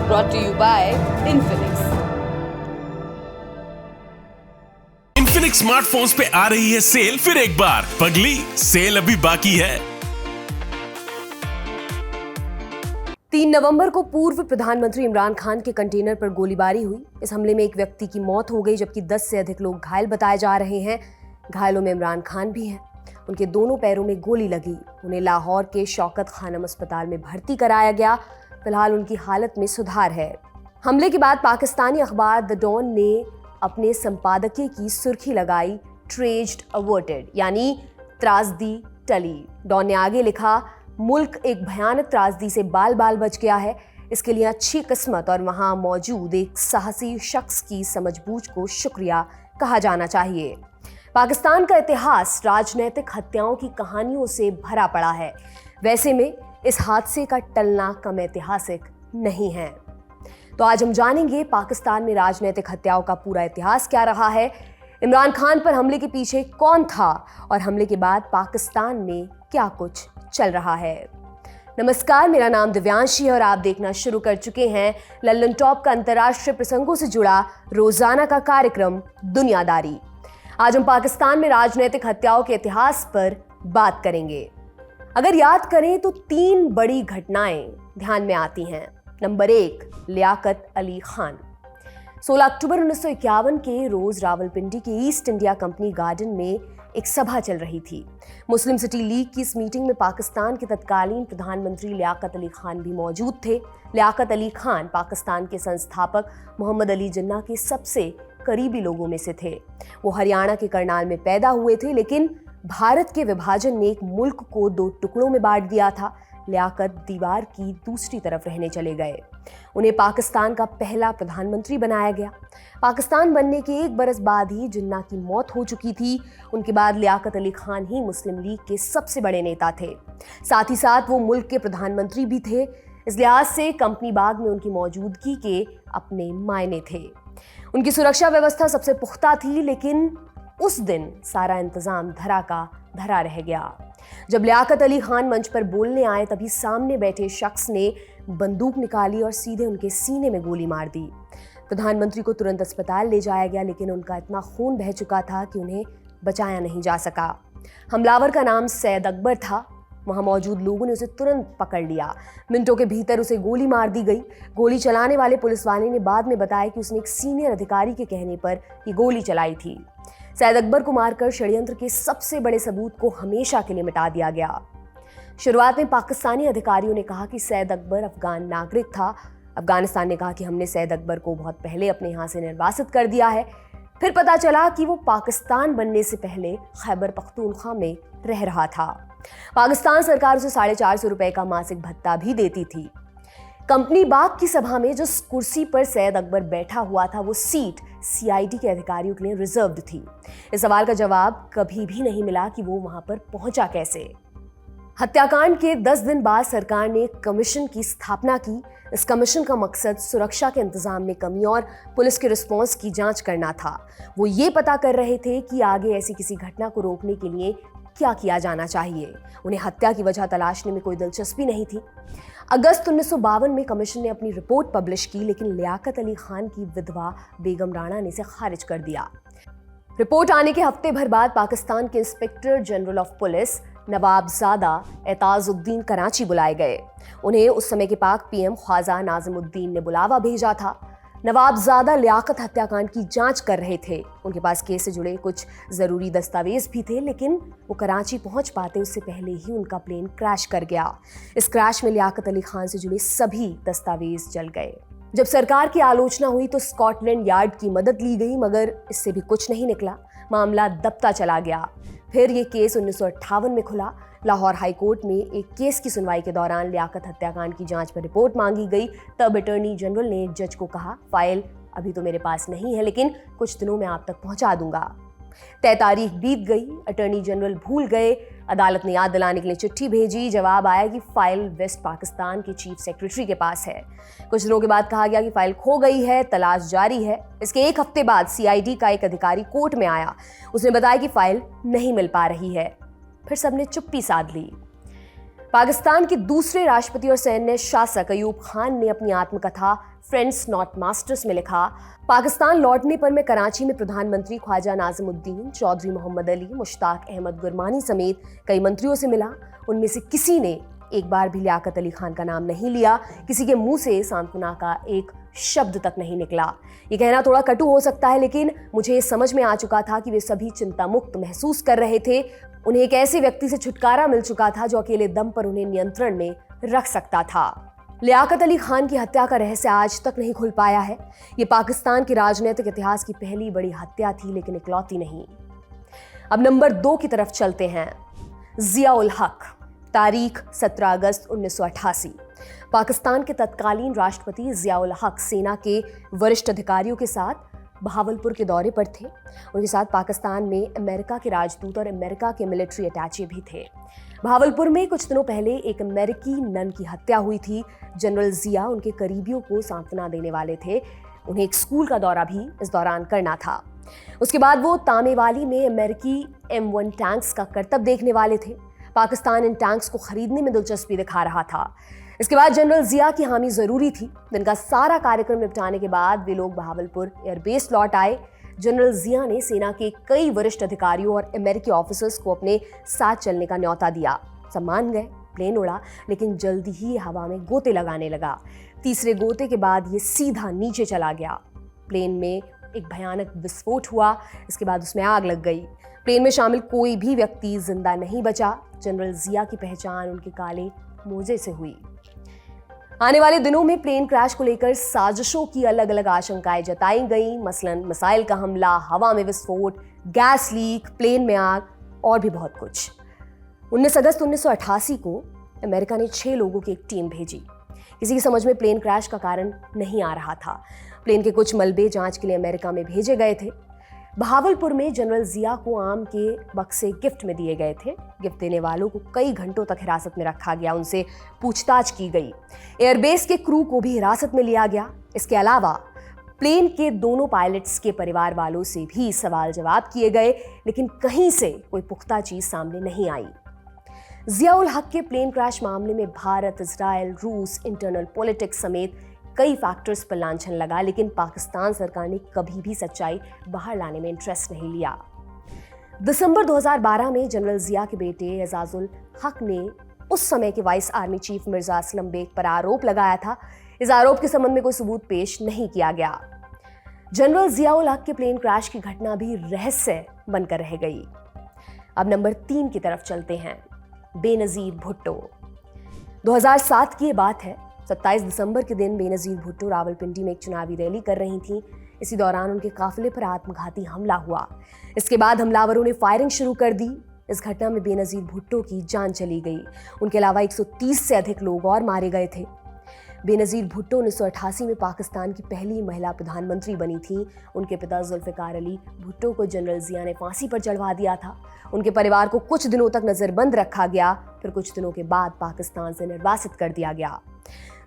brought to you by Infinix. Infinix smartphones पे आ रही है सेल फिर एक बार। पगली, सेल अभी बाकी है। 3 नवंबर को पूर्व प्रधानमंत्री इमरान खान के कंटेनर पर गोलीबारी हुई। इस हमले में एक व्यक्ति की मौत हो गई, जबकि 10 से अधिक लोग घायल बताए जा रहे हैं। घायलों में इमरान खान भी हैं। उनके दोनों पैरों में गोली लगी। उन्हें लाहौर के शौकत खानम अस्पताल में भर्ती कराया गया। फिलहाल उनकी हालत में सुधार है। हमले के बाद पाकिस्तानी अखबार द डॉन ने अपने संपादकीय की सुर्खी लगाई, ट्रेज्ड अवर्टेड, यानी त्रासदी टली। डॉन ने आगे लिखा, मुल्क एक भयानक त्रासदी से बाल बाल बच गया है। इसके लिए अच्छी किस्मत और वहां मौजूद एक साहसी शख्स की समझबूझ को शुक्रिया कहा जाना चाहिए। पाकिस्तान का इतिहास राजनीतिक हत्याओं की कहानियों से भरा पड़ा है। वैसे में इस हादसे का टलना कम ऐतिहासिक नहीं है। तो आज हम जानेंगे पाकिस्तान में राजनीतिक हत्याओं का पूरा इतिहास क्या रहा है, इमरान खान पर हमले के पीछे कौन था और हमले के बाद पाकिस्तान में क्या कुछ चल रहा है। नमस्कार, मेरा नाम दिव्यांशी है और आप देखना शुरू कर चुके हैं लल्लन टॉप का अंतर्राष्ट्रीय प्रसंगों से जुड़ा रोजाना का कार्यक्रम दुनियादारी। आज हम पाकिस्तान में राजनीतिक हत्याओं के इतिहास पर बात करेंगे। अगर याद करें तो 3 बड़ी घटनाएं ध्यान में आती हैं। नंबर 1, लियाकत अली खान। 16 अक्टूबर 1951 के रोज रावलपिंडी के ईस्ट इंडिया कंपनी गार्डन में एक सभा चल रही थी। मुस्लिम सिटी लीग की इस मीटिंग में पाकिस्तान के तत्कालीन प्रधानमंत्री लियाकत अली खान भी मौजूद थे। लियाकत अली खान पाकिस्तान के संस्थापक मोहम्मद अली जिन्ना के सबसे करीबी लोगों में से थे। वो हरियाणा के करनाल में पैदा हुए थे, लेकिन भारत के विभाजन ने एक मुल्क को 2 टुकड़ों में बांट दिया था। लियाकत दीवार की दूसरी तरफ रहने चले गए। उन्हें पाकिस्तान का पहला प्रधानमंत्री बनाया गया। पाकिस्तान बनने के 1 बरस बाद ही जिन्ना की मौत हो चुकी थी। उनके बाद लियाकत अली खान ही मुस्लिम लीग के सबसे बड़े नेता थे। साथ ही साथ वो मुल्क के प्रधानमंत्री भी थे। इस लिहाज से कंपनी बाग में उनकी मौजूदगी के अपने मायने थे। उनकी सुरक्षा व्यवस्था सबसे पुख्ता थी, लेकिन उस दिन सारा इंतजाम धरा का धरा रह गया। जब लियाकत अली खान मंच पर बोलने आए, तभी सामने बैठे शख्स ने बंदूक निकाली और सीधे उनके सीने में गोली मार दी। प्रधानमंत्री को तुरंत अस्पताल ले जाया गया, लेकिन उनका इतना खून बह चुका था कि उन्हें बचाया नहीं जा सका। हमलावर का नाम सैयद अकबर था। वहां मौजूद लोगों ने उसे तुरंत पकड़ लिया। मिनटों के भीतर उसे गोली मार दी गई। गोली चलाने वाले पुलिस वाले ने बाद में बताया कि उसने एक सीनियर अधिकारी के कहने पर ये गोली चलाई थी। सैयद अकबर को मारकर षड्यंत्र के सबसे बड़े सबूत को हमेशा के लिए मिटा दिया गया। शुरुआत में पाकिस्तानी अधिकारियों ने कहा कि सैयद अकबर अफगान नागरिक था। अफगानिस्तान ने कहा कि हमने सैयद अकबर को बहुत पहले अपने यहाँ से निर्वासित कर दिया है। फिर पता चला कि वो पाकिस्तान बनने से पहले खैबर पख्तूनख्वा में रह रहा था। पाकिस्तान सरकार उसे 450 रुपए का मासिक भत्ता भी देती थी। कंपनी बाग की सभा में जिस कुर्सी पर सैयद अकबर बैठा हुआ था, वो सीट सीआईडी के अधिकारियों के लिए रिजर्व्ड थी। इस सवाल का जवाब कभी भी नहीं मिला कि वो वहां पर पहुंचा कैसे। हत्याकांड के 10 दिन बाद सरकार ने एक कमीशन की स्थापना की। इस कमीशन का मकसद सुरक्षा के इंतजाम में कमी और पुलिस के रिस्पॉन्स की जांच करना था। वो ये पता कर रहे थे कि आगे ऐसी किसी घटना को रोकने के लिए क्या किया जाना चाहिए। उन्हें हत्या की वजह तलाशने में कोई दिलचस्पी नहीं थी। अगस्त 1952 में कमीशन ने अपनी रिपोर्ट पब्लिश की, लेकिन लियाकत अली खान की विधवा बेगम राणा ने इसे खारिज कर दिया। रिपोर्ट आने के हफ्ते भर बाद पाकिस्तान के inspector general of police Nawabzada Aitazuddin Karachi बुलाए गए। उन्हें उस समय के पाक पीएम ख्वाजा नाजिमुद्दीन ने बुलावा भेजा था। नवाबजादा लियाकत हत्याकांड की जांच कर रहे थे। उनके पास केस से जुड़े कुछ जरूरी दस्तावेज भी थे, लेकिन वो कराची पहुंच पाते उससे पहले ही उनका प्लेन क्रैश कर गया। इस क्रैश में लियाकत अली खान से जुड़े सभी दस्तावेज जल गए। जब सरकार की आलोचना हुई तो स्कॉटलैंड यार्ड की मदद ली गई, मगर इससे भी कुछ नहीं निकला। मामला दबता चला गया। फिर ये केस 1958 में खुला। लाहौर हाई कोर्ट में एक केस की सुनवाई के दौरान लियाकत हत्याकांड की जांच पर रिपोर्ट मांगी गई। तब अटॉर्नी जनरल ने एक जज को कहा, फाइल अभी तो मेरे पास नहीं है, लेकिन कुछ दिनों में आप तक पहुंचा दूंगा। तय तारीख बीत गई। अटॉर्नी जनरल भूल गए। अदालत ने याद दिलाने के लिए चिट्ठी भेजी। जवाब आया कि फाइल वेस्ट पाकिस्तान के चीफ सेक्रेटरी के पास है। कुछ दिनों के बाद कहा गया कि फाइल खो गई है, तलाश जारी है। इसके 1 हफ्ते बाद सीआईडी का एक अधिकारी कोर्ट में आया। उसने बताया कि फाइल नहीं मिल पा रही है। फिर सबने चुप्पी साध ली। पाकिस्तान के दूसरे राष्ट्रपति और सैन्य शासक अयूब खान ने अपनी आत्मकथा फ्रेंड्स नॉट मास्टर्स में लिखा, पाकिस्तान लौटने पर मैं कराची में प्रधानमंत्री ख्वाजा नाजिमुद्दीन, चौधरी मोहम्मद अली, मुश्ताक अहमद गुरमानी समेत कई मंत्रियों से मिला। उनमें से किसी ने एक बार भी लियाकत अली खान का नाम नहीं लिया, किसी के मुंह से सांत्वना का एक शब्द तक नहीं निकला। ये कहना थोड़ा कटु हो सकता है, लेकिन मुझे ये समझ में आ चुका था कि वे सभी चिंता मुक्त महसूस कर रहे थे। उन्हें एक ऐसे व्यक्ति से छुटकारा मिल चुका था जो अकेले दम पर उन्हें नियंत्रण में रख सकता था। लियाकत अली खान की हत्या का रहस्य आज तक नहीं खुल पाया है। ये पाकिस्तान के राजनीतिक इतिहास की पहली बड़ी हत्या थी, लेकिन इकलौती नहीं। अब नंबर 2 की तरफ चलते हैं। जिया उल हक, तारीख 17 अगस्त 1988। पाकिस्तान के तत्कालीन राष्ट्रपति जिया उल हक सेना के वरिष्ठ अधिकारियों के साथ बहावलपुर के दौरे पर थे। उनके साथ पाकिस्तान में अमेरिका के राजदूत और अमेरिका के मिलिट्री अटैचे भी थे। बहावलपुर में कुछ दिनों पहले एक अमेरिकी नन की हत्या हुई थी। जनरल जिया उनके करीबियों को सांत्वना देने वाले थे। उन्हें एक स्कूल का दौरा भी इस दौरान करना था। उसके बाद वो तामेवाली में अमेरिकी M1 टैंक्स का करतब देखने वाले थे। पाकिस्तान इन टैंक्स को खरीदने में दिलचस्पी दिखा रहा था। इसके बाद जनरल जिया की हामी जरूरी थी। दिन का सारा कार्यक्रम निपटाने के बाद वे लोग बहावलपुर एयरबेस लौट आए। जनरल जिया ने सेना के कई वरिष्ठ अधिकारियों और अमेरिकी ऑफिसर्स को अपने साथ चलने का न्योता दिया। सब मान गए, प्लेन उड़ा, लेकिन जल्दी ही हवा में गोते लगाने लगा। तीसरे गोते के बाद ये सीधा नीचे चला गया। प्लेन में एक भयानक विस्फोट हुआ। इसके बाद उसमें आग लग गई। प्लेन में शामिल कोई भी व्यक्ति जिंदा नहीं बचा। जनरल जिया की पहचान उनके काले मोजे से हुई। आने वाले दिनों में प्लेन क्रैश को लेकर साजिशों की अलग अलग आशंकाएं जताई गईं, मसलन मिसाइल का हमला, हवा में विस्फोट, गैस लीक, प्लेन में आग और भी बहुत कुछ। 19 अगस्त 1988 को अमेरिका ने 6 लोगों की एक टीम भेजी। किसी की समझ में प्लेन क्रैश का कारण नहीं आ रहा था। प्लेन के कुछ मलबे जांच के लिए अमेरिका में भेजे गए थे। बहावलपुर में जनरल जिया को आम के बक्से गिफ्ट में दिए गए थे। गिफ्ट देने वालों को कई घंटों तक हिरासत में रखा गया, उनसे पूछताछ की गई। एयरबेस के क्रू को भी हिरासत में लिया गया। इसके अलावा प्लेन के दोनों पायलट्स के परिवार वालों से भी सवाल जवाब किए गए, लेकिन कहीं से कोई पुख्ता चीज सामने नहीं आई। जिया उल हक के प्लेन क्रैश मामले में भारत, इजराइल, रूस, इंटरनल पॉलिटिक्स समेत कई फैक्टर्स पर लांछन लगा, लेकिन पाकिस्तान सरकार ने कभी भी सच्चाई बाहर लाने में इंटरेस्ट नहीं लिया। दिसंबर 2012 में जनरल जिया के बेटे एजाजुल हक ने उस समय के vice army chief Mirza Aslam Beg पर आरोप लगाया था। इस आरोप के संबंध में कोई सबूत पेश नहीं किया गया। जनरल जिया उल हक के प्लेन क्रैश की घटना भी रहस्य बनकर रह गई। अब नंबर 3 की तरफ चलते हैं। बेनजीर भुट्टो। 2007 की ये बात है। 27 दिसंबर के दिन बेनजीर भुट्टो रावलपिंडी में एक चुनावी रैली कर रही थीं। इसी दौरान उनके काफिले पर आत्मघाती हमला हुआ। इसके बाद हमलावरों ने फायरिंग शुरू कर दी। इस घटना में बेनजीर भुट्टो की जान चली गई। उनके अलावा 130 से अधिक लोग और मारे गए थे। बेनजीर भुट्टो 1988 में पाकिस्तान की पहली महिला प्रधानमंत्री बनी थी। उनके पिता जुल्फिकार अली भुट्टो को जनरल जिया ने फांसी पर चढ़वा दिया था। उनके परिवार को कुछ दिनों तक नजरबंद रखा गया, फिर कुछ दिनों के बाद पाकिस्तान से निर्वासित कर दिया गया।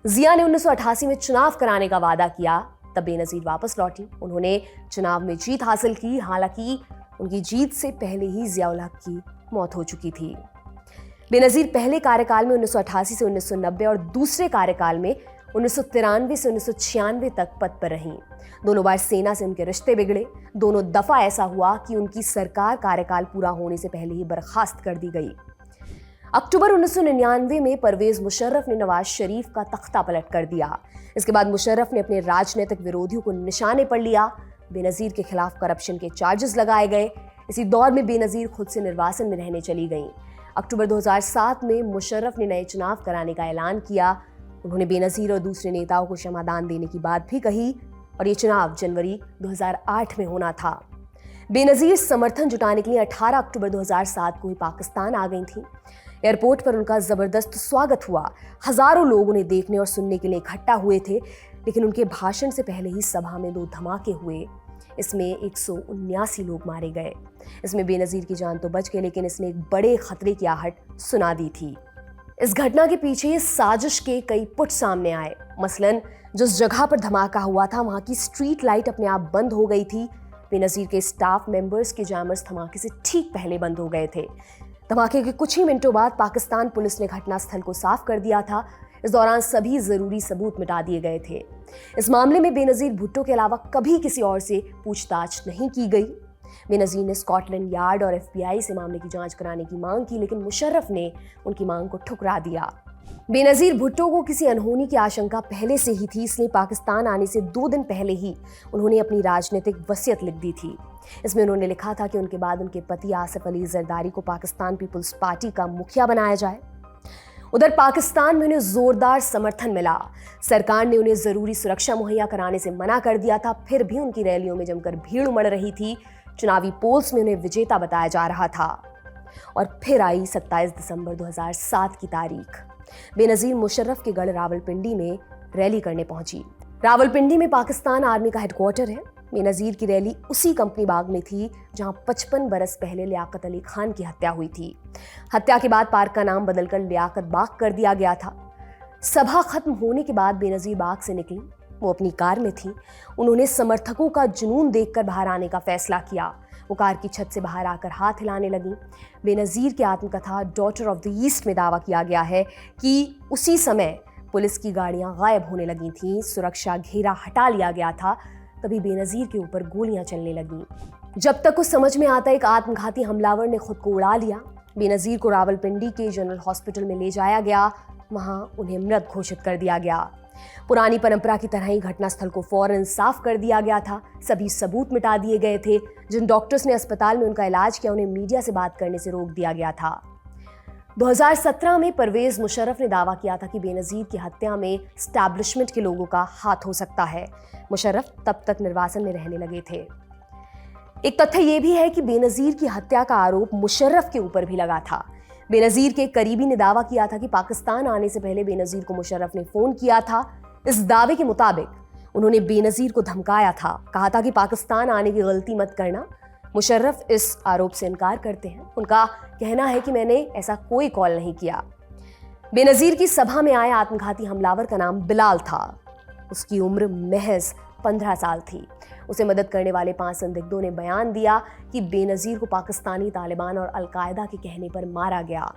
जिया ने 1988 में चुनाव कराने का वादा किया, तब बेनजीर वापस लौटी। उन्होंने चुनाव में जीत हासिल की। हालांकि उनकी जीत से पहले ही जिया उल हक की मौत हो चुकी थी। बेनजीर पहले कार्यकाल में 1988 से 1990 और दूसरे कार्यकाल में 1993 से 1996 तक पद पर रहीं। दोनों बार सेना से उनके रिश्ते बिगड़े। दोनों दफा ऐसा हुआ कि उनकी सरकार कार्यकाल पूरा होने से पहले ही बर्खास्त कर दी गई। अक्टूबर 1999 में परवेज मुशर्रफ ने नवाज शरीफ का तख्ता पलट कर दिया। इसके बाद मुशर्रफ ने अपने राजनीतिक विरोधियों को निशाने पर लिया। बेनजीर के खिलाफ करप्शन के चार्जेस लगाए गए। इसी दौर में बेनजीर खुद से निर्वासन में रहने चली गईं। अक्टूबर 2007 में मुशर्रफ ने नए चुनाव कराने का ऐलान किया। उन्होंने बेनजीर और दूसरे नेताओं को क्षमादान देने की बात भी कही और ये चुनाव जनवरी 2008 में होना था। बेनजीर समर्थन जुटाने के लिए 18 अक्टूबर 2007 को ही पाकिस्तान आ गई थी। एयरपोर्ट पर उनका जबरदस्त स्वागत हुआ। हजारों लोग उन्हें देखने और सुनने के लिए इकट्ठा हुए थे, लेकिन उनके भाषण से पहले ही सभा में 2 धमाके हुए। इसमें 179 लोग मारे गए। इसमें बेनजीर की जान तो बच गई, लेकिन इसने एक बड़े खतरे की आहट सुना दी थी। इस घटना के पीछे साजिश के कई पुट सामने आए। मसलन जिस जगह पर धमाका हुआ था वहां की स्ट्रीट लाइट अपने आप बंद हो गई थी। बेनजीर के स्टाफ मेंबर्स के जैमर्स धमाके से ठीक पहले बंद हो गए थे। धमाके के कुछ ही मिनटों बाद पाकिस्तान पुलिस ने घटनास्थल को साफ कर दिया था। इस दौरान सभी जरूरी सबूत मिटा दिए गए थे। इस मामले में बेनजीर भुट्टो के अलावा कभी किसी और से पूछताछ नहीं की गई। बेनजीर ने स्कॉटलैंड यार्ड और FBI से मामले की जांच कराने की मांग की, लेकिन मुशर्रफ ने उनकी मांग को ठुकरा दिया। बेनजीर भुट्टो को किसी अनहोनी की आशंका पहले से ही थी, इसलिए पाकिस्तान आने से 2 दिन पहले ही उन्होंने अपनी राजनीतिक वसीयत लिख दी थी। इसमें उन्होंने लिखा था कि उनके बाद उनके पति आसिफ अली जरदारी को पाकिस्तान पीपुल्स पार्टी का मुखिया बनाया जाए। उधर पाकिस्तान में उन्हें जोरदार समर्थन मिला। सरकार ने उन्हें जरूरी सुरक्षा मुहैया कराने से मना कर दिया था, फिर भी उनकी रैलियों में जमकर भीड़ उमड़ रही थी। चुनावी पोल्स में उन्हें विजेता बताया जा रहा था। और फिर आई 27 दिसंबर 2007 की तारीख। बेनजीर मुशर्रफ के गढ़ रावलपिंडी में रैली करने पहुंची। रावलपिंडी में पाकिस्तान आर्मी का हेडक्वार्टर है। बेनजीर की रैली उसी कंपनी बाग में थी जहां 55 बरस पहले लियाकत अली खान की हत्या हुई थी। हत्या के बाद पार्क का नाम बदलकर लियाकत बाग कर दिया गया था। सभा खत्म होने के बाद बेनजीर बाग से निकली। वो अपनी कार में थी। उन्होंने समर्थकों का जुनून देखकर बाहर आने का फैसला किया। वो कार की छत से बाहर आकर हाथ हिलाने लगी। बेनजीर की आत्मकथा डॉटर ऑफ द ईस्ट में दावा किया गया है कि उसी समय पुलिस की गाड़ियां गायब होने लगी थीं, सुरक्षा घेरा हटा लिया गया था। तभी बेनजीर के ऊपर गोलियां चलने लगीं। जब तक कुछ समझ में आता, एक आत्मघाती हमलावर ने खुद को उड़ा लिया। बेनजीर को रावलपिंडी के जनरल हॉस्पिटल में ले जाया गया। वहां उन्हें मृत घोषित कर दिया गया। पुरानी परंपरा की तरह ही घटनास्थल को फौरन साफ कर दिया गया था। सभी सबूत मिटा दिए गए थे। जिन डॉक्टर्स ने अस्पताल में उनका इलाज किया, उन्हें मीडिया से बात करने से रोक दिया गया था। 2017 में परवेज मुशर्रफ ने दावा किया था कि बेनजीर की हत्या में एस्टैब्लिशमेंट के लोगों का हाथ हो सकता है। मुशर्रफ तब तक निर्वासन में रहने लगे थे। एक तथ्य यह भी है कि बेनजीर की हत्या का आरोप मुशर्रफ के ऊपर भी लगा था। बेनजीर के करीबी ने दावा किया था कि पाकिस्तान आने से पहले बेनजीर को मुशर्रफ ने फोन किया था। इस दावे के मुताबिक उन्होंने बेनजीर को धमकाया था, कहा था कि पाकिस्तान आने की गलती मत करना। मुशर्रफ इस आरोप से इनकार करते हैं। उनका कहना है कि मैंने ऐसा कोई कॉल नहीं किया। बेनजीर की सभा में आए आत्मघाती हमलावर का नाम बिलाल था। उसकी उम्र महज 15 साल थी। उसे मदद करने वाले 5 संदिग्धों ने बयान दिया कि बेनजीर को पाकिस्तानी तालिबान और अलकायदा के कहने पर मारा गया।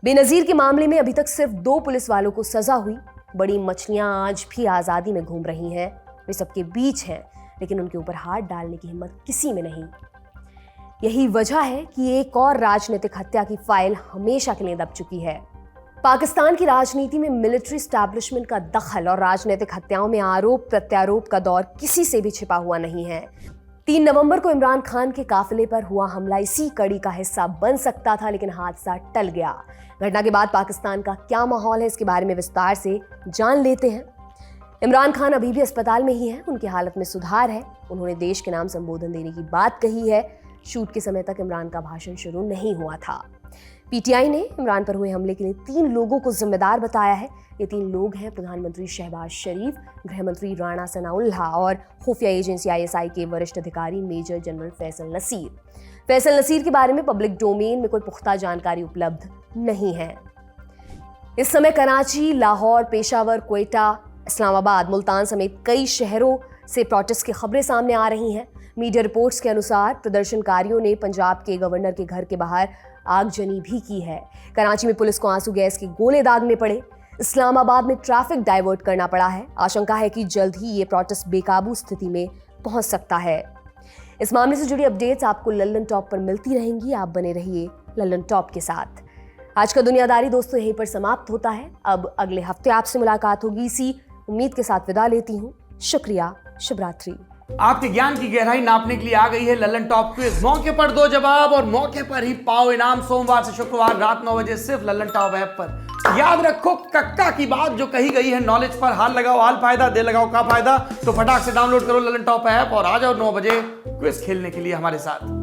बेनजीर के मामले में अभी तक सिर्फ 2 पुलिस वालों को सजा हुई। बड़ी मछलियां आज भी आज़ादी में घूम रही हैं। वे सबके बीच हैं, लेकिन उनके ऊपर हाथ डालने की हिम्मत किसी में नहीं। यही वजह है कि एक और राजनीतिक हत्या की फाइल हमेशा के लिए दब चुकी है। पाकिस्तान की राजनीति में मिलिट्री एस्टैब्लिशमेंट का दखल और राजनीतिक हत्याओं में आरोप प्रत्यारोप का दौर किसी से भी छिपा हुआ नहीं है। 3 नवंबर को इमरान खान के काफिले पर हुआ हमला इसी कड़ी का हिस्सा बन सकता था, लेकिन हादसा टल गया। घटना के बाद पाकिस्तान का क्या माहौल है, इसके बारे में विस्तार से जान लेते हैं। इमरान खान अभी भी अस्पताल में ही हैं। उनकी हालत में सुधार है। उन्होंने देश के नाम संबोधन देने की बात कही है। शूट के समय तक इमरान का भाषण शुरू नहीं हुआ था। पीटीआई ने इमरान पर हुए हमले के लिए 3 लोगों को जिम्मेदार बताया है। ये 3 लोग हैं प्रधानमंत्री शहबाज शरीफ, गृह मंत्री राणा सनाउल्लाह और खुफिया एजेंसी ISI के वरिष्ठ अधिकारी मेजर जनरल फैसल नसीर। फैसल नसीर के बारे में पब्लिक डोमेन में कोई पुख्ता जानकारी उपलब्ध नहीं है। इस समय कराची, लाहौर, पेशावर, क्वेटा, इस्लामाबाद, मुल्तान समेत कई शहरों से प्रोटेस्ट की खबरें सामने आ रही हैं। मीडिया रिपोर्ट्स के अनुसार प्रदर्शनकारियों ने पंजाब के गवर्नर के घर के बाहर आगजनी भी की है। कराची में पुलिस को आंसू गैस के गोले दागने पड़े। इस्लामाबाद में ट्रैफिक डाइवर्ट करना पड़ा है। आशंका है कि जल्द ही ये प्रोटेस्ट बेकाबू स्थिति में पहुंच सकता है। इस मामले से जुड़ी अपडेट्स आपको लल्लन टॉप पर मिलती रहेंगी। आप बने रहिए लल्लन टॉप के साथ। आज का दुनियादारी दोस्तों यहीं पर समाप्त होता है। अब अगले हफ्ते आपसे मुलाकात होगी। इसी उम्मीद के साथ विदा लेती हूँ। शुक्रिया, शुभ रात्रि। आपके ज्ञान की गहराई नापने के लिए आ गई है लल्लन टॉप क्विज। मौके पर दो जवाब और मौके पर ही पाओ इनाम। सोमवार से शुक्रवार रात 9 बजे सिर्फ लल्लन टॉप ऐप पर। याद रखो कक्का की बात जो कही गई है नॉलेज पर हाल लगाओ हाल फायदा, दे लगाओ का फायदा। तो फटाक से डाउनलोड करो लल्लन टॉप ऐप और आ जाओ 9 बजे क्विज खेलने के लिए हमारे साथ।